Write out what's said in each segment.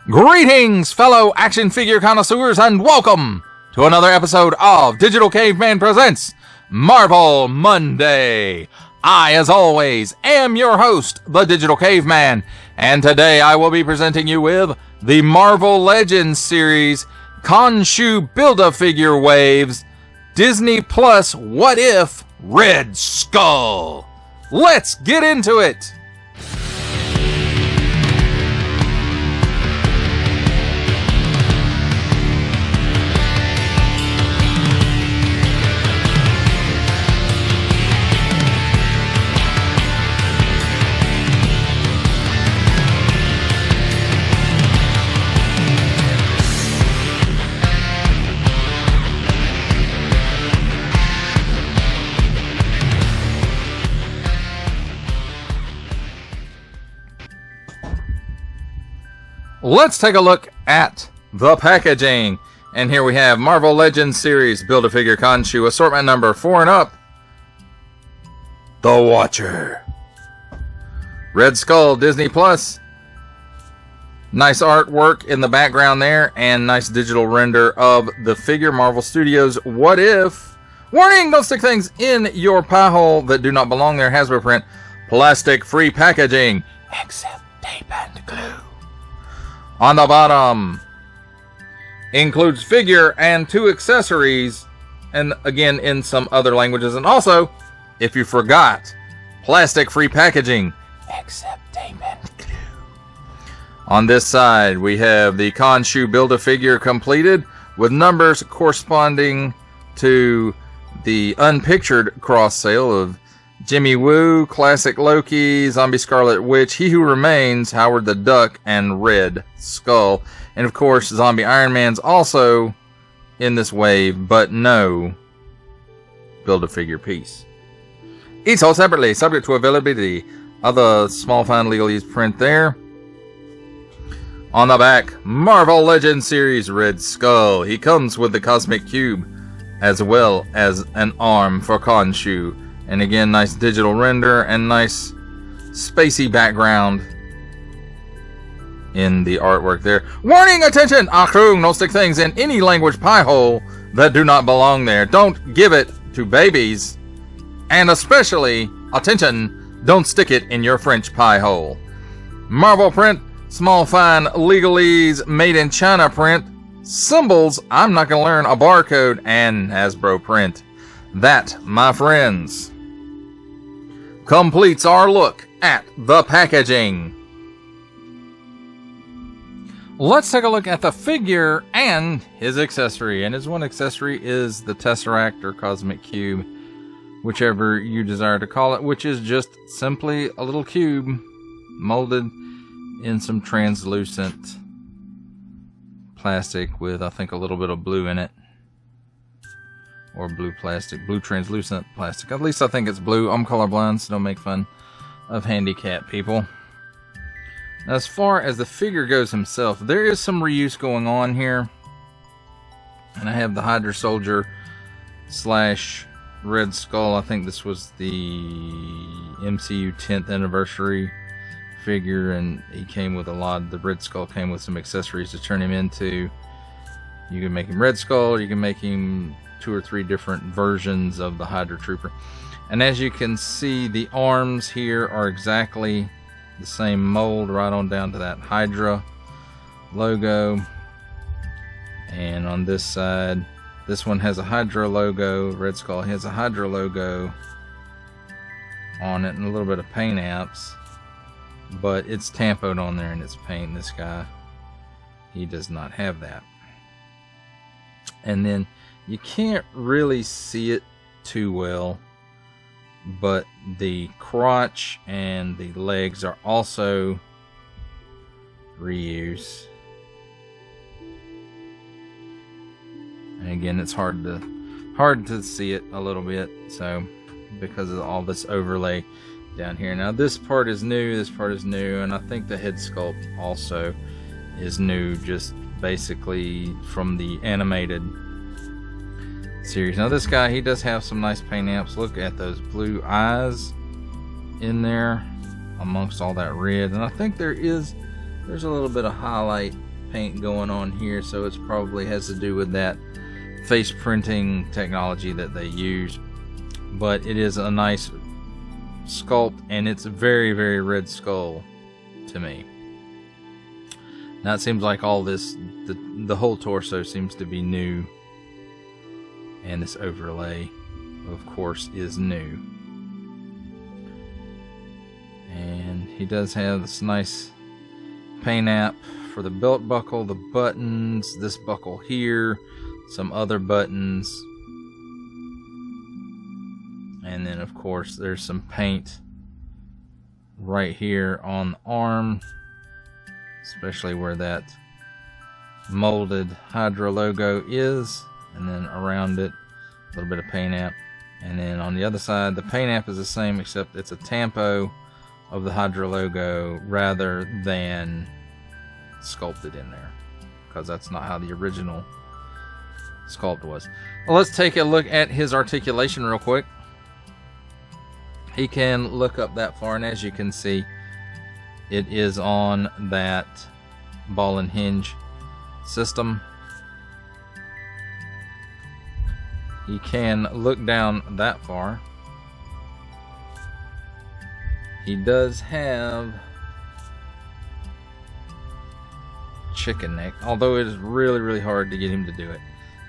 Greetings, fellow action figure connoisseurs, and welcome to another episode of Digital Caveman Presents Marvel Monday. I, as always, am your host, the Digital Caveman, and today I will be presenting you with the Marvel Legends series, Khonshu Build-A-Figure Waves, Disney Plus What If Red Skull. Let's get into it! Let's take a look at the packaging. And here we have Marvel Legends series Build-A-Figure Khonshu, assortment number 4 and up. The Watcher. Red Skull, Disney Plus. Nice artwork in the background there, and nice digital render of the figure. Marvel Studios What If. Warning, don't stick things in your pie hole that do not belong there. Hasbro print, plastic-free packaging, except tape and glue. On the bottom, includes figure and 2 accessories, and again in some other languages. And also, if you forgot, plastic-free packaging, except tape and glue. On this side, we have the Khonshu Build-A-Figure completed, with numbers corresponding to the unpictured cross-sale of Jimmy Woo, Classic Loki, Zombie Scarlet Witch, He Who Remains, Howard the Duck, and Red Skull. And of course, Zombie Iron Man's also in this wave, but no Build-A-Figure piece. Each sold separately, subject to availability of the small fine legalese print there. On the back, Marvel Legends series Red Skull. He comes with the Cosmic Cube, as well as an arm for Khonshu. And again, nice digital render and nice spacey background in the artwork there. Warning, attention! Achtung, don't stick things in any language pie hole that do not belong there. Don't give it to babies. And especially, attention, don't stick it in your French pie hole. Marvel print, small fine legalese made in China print. Symbols, I'm not going to learn a barcode, and Hasbro print. That, my friends, completes our look at the packaging. Let's take a look at the figure and his accessory. And his one accessory is the Tesseract or Cosmic Cube, whichever you desire to call it, which is just simply a little cube molded in some translucent plastic with, I think, a little bit of blue in it. Or blue plastic, blue translucent plastic. At least I think it's blue. I'm colorblind, so don't make fun of handicapped people. Now, as far as the figure goes himself, there is some reuse going on here. And I have the Hydra Soldier / Red Skull. I think this was the MCU 10th anniversary figure, and he came with a lot. The Red Skull came with some accessories to turn him into. You can make him Red Skull, or you can make him 2 or 3 different versions of the Hydra Trooper. And as you can see, the arms here are exactly the same mold, right on down to that Hydra logo. And on this side, this one has a Hydra logo. Red Skull has a Hydra logo on it and a little bit of paint apps, but it's tampoed on there and it's paint. This guy, he does not have that. And then you can't really see it too well, but the crotch and the legs are also reuse. And again, it's hard to see it a little bit, so because of all this overlay down here. Now this part is new, and I think the head sculpt also is new, just basically from the animated series. Now this guy, he does have some nice paint apps. Look at those blue eyes in there amongst all that red, and I think there's a little bit of highlight paint going on here, so it probably has to do with that face printing technology that they use. But it is a nice sculpt, and it's very, very Red Skull to me. Now it seems like all this, the whole torso seems to be new, and this overlay, of course, is new. And he does have this nice paint app for the belt buckle, the buttons, this buckle here, some other buttons, and then of course there's some paint right here on the arm, especially where that molded Hydra logo is, and then around it a little bit of paint app. And then on the other side, the paint app is the same, except it's a tampo of the Hydra logo rather than sculpted in there, because that's not how the original sculpt was. Well, let's take a look at his articulation real quick. He can look up that far, and as you can see, it is on that ball and hinge system. He can look down that far. He does have chicken neck, although it is really, really hard to get him to do it.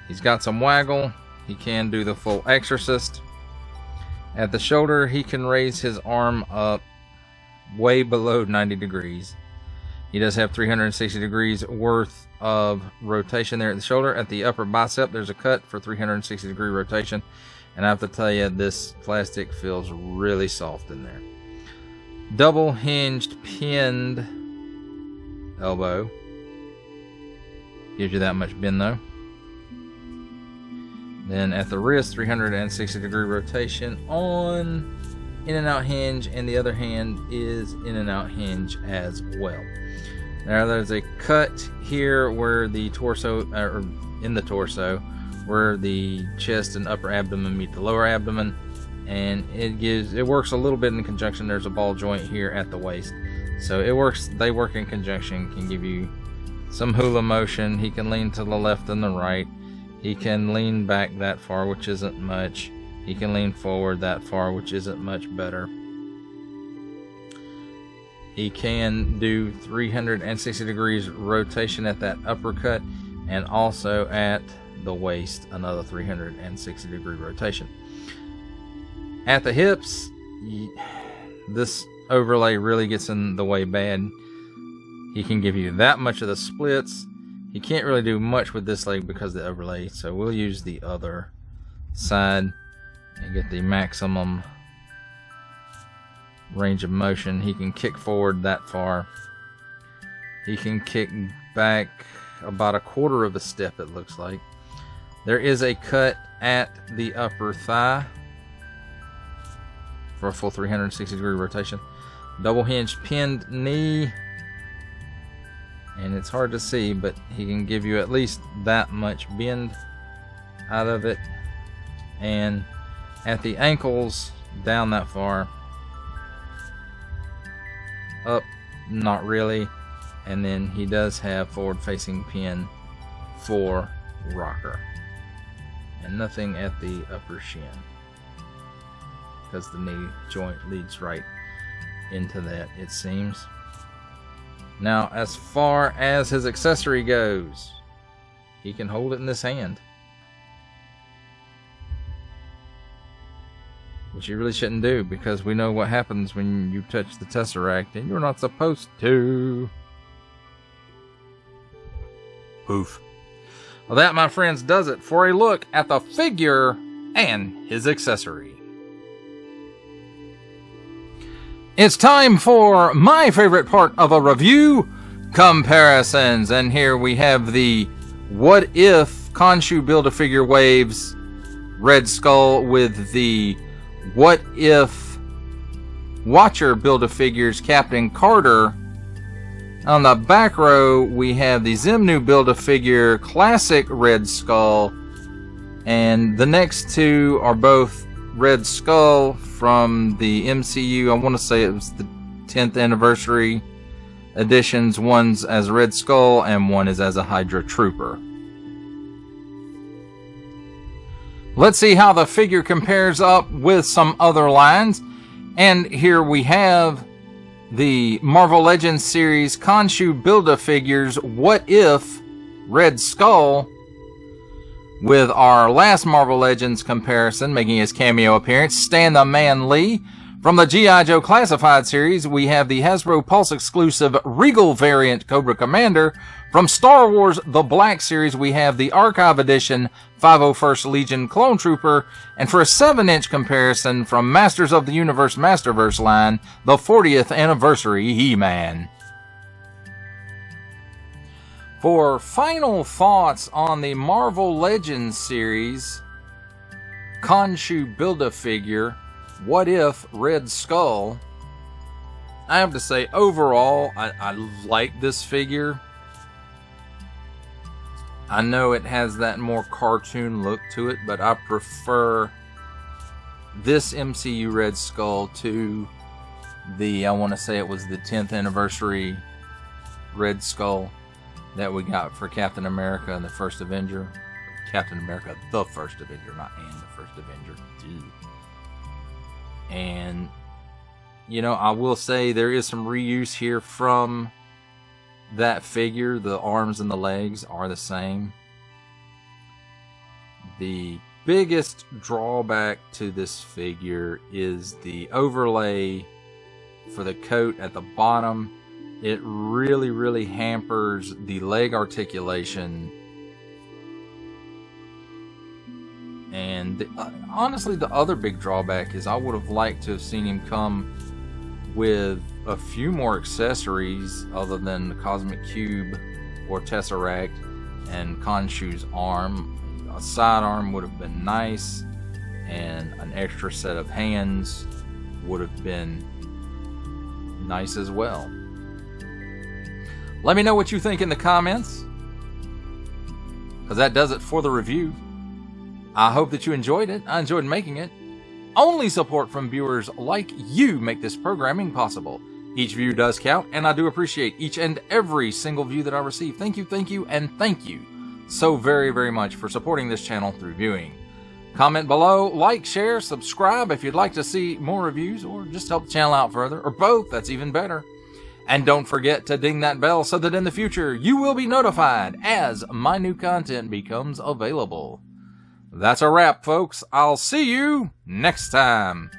He's got some waggle. He can do the full exorcist. At the shoulder, he can raise his arm up way below 90 degrees. He does have 360 degrees worth of rotation there at the shoulder. At the upper bicep, there's a cut for 360 degree rotation. And I have to tell you, this plastic feels really soft in there. Double hinged pinned elbow. Gives you that much bend though. Then at the wrist, 360 degree rotation on in and out hinge, and the other hand is in and out hinge as well. Now there's a cut here where the torso, or in the torso, where the chest and upper abdomen meet the lower abdomen, and it works a little bit in conjunction. There's a ball joint here at the waist, so it works. They work in conjunction. Can give you some hula motion. He can lean to the left and the right. He can lean back that far, which isn't much. He can lean forward that far, which isn't much better. He can do 360 degrees rotation at that uppercut, and also at the waist, another 360 degree rotation. At the hips, this overlay really gets in the way bad. He can give you that much of the splits. He can't really do much with this leg because of the overlay, so we'll use the other side and get the maximum range of motion. He can kick forward that far. He can kick back about a quarter of a step, it looks like. There is a cut at the upper thigh for a full 360 degree rotation. Double hinged pinned knee. And it's hard to see, but he can give you at least that much bend out of it. And at the ankles, down that far. Up, not really. And then he does have forward facing pin for rocker. And nothing at the upper shin, because the knee joint leads right into that, it seems. Now, as far as his accessory goes, he can hold it in this hand, which you really shouldn't do, because we know what happens when you touch the Tesseract, and you're not supposed to. Poof. Well, that, my friends, does it for a look at the figure and his accessory. It's time for my favorite part of a review, comparisons. And here we have the What If Khonshu Build-A-Figure Waves Red Skull with the What If Watcher Build-A-Figures Captain Carter. On the back row, we have the Xemnu Build-A-Figure Classic Red Skull. And the next two are both Red Skull from the MCU. I want to say it was the 10th anniversary editions. One's as Red Skull and one is as a Hydra Trooper. Let's see how the figure compares up with some other lines. And here we have the Marvel Legends series Khonshu Build-A-Figures What If Red Skull, with our last Marvel Legends comparison making his cameo appearance, Stan the Man Lee. From the G.I. Joe Classified series, we have the Hasbro Pulse exclusive Regal variant Cobra Commander. From Star Wars The Black Series, we have the Archive Edition 501st Legion Clone Trooper. And for a 7-inch comparison from Masters of the Universe Masterverse line, the 40th Anniversary He-Man. For final thoughts on the Marvel Legends series Khonshu Build-A-Figure What If Red Skull, I have to say overall I like this figure. I know it has that more cartoon look to it, but I prefer this MCU Red Skull to the, I want to say it was the 10th anniversary Red Skull that we got for Captain America and the First Avenger. Captain America, the First Avenger, not and the First Avenger. Dude. And, you know, I will say there is some reuse here from that figure. The arms and the legs are the same. The biggest drawback to this figure is the overlay for the coat at the bottom. It really hampers the leg articulation. And honestly, the other big drawback is I would have liked to have seen him come with a few more accessories other than the Cosmic Cube or Tesseract and Khonshu's arm. A sidearm would have been nice, and an extra set of hands would have been nice as well. Let me know what you think in the comments, because that does it for the review. I hope that you enjoyed it. I enjoyed making it. Only support from viewers like you make this programming possible. Each view does count, and I do appreciate each and every single view that I receive. Thank you, and thank you so very much for supporting this channel through viewing. Comment below, like, share, subscribe if you'd like to see more reviews, or just help the channel out further, or both, that's even better. And don't forget to ding that bell so that in the future you will be notified as my new content becomes available. That's a wrap, folks. I'll see you next time.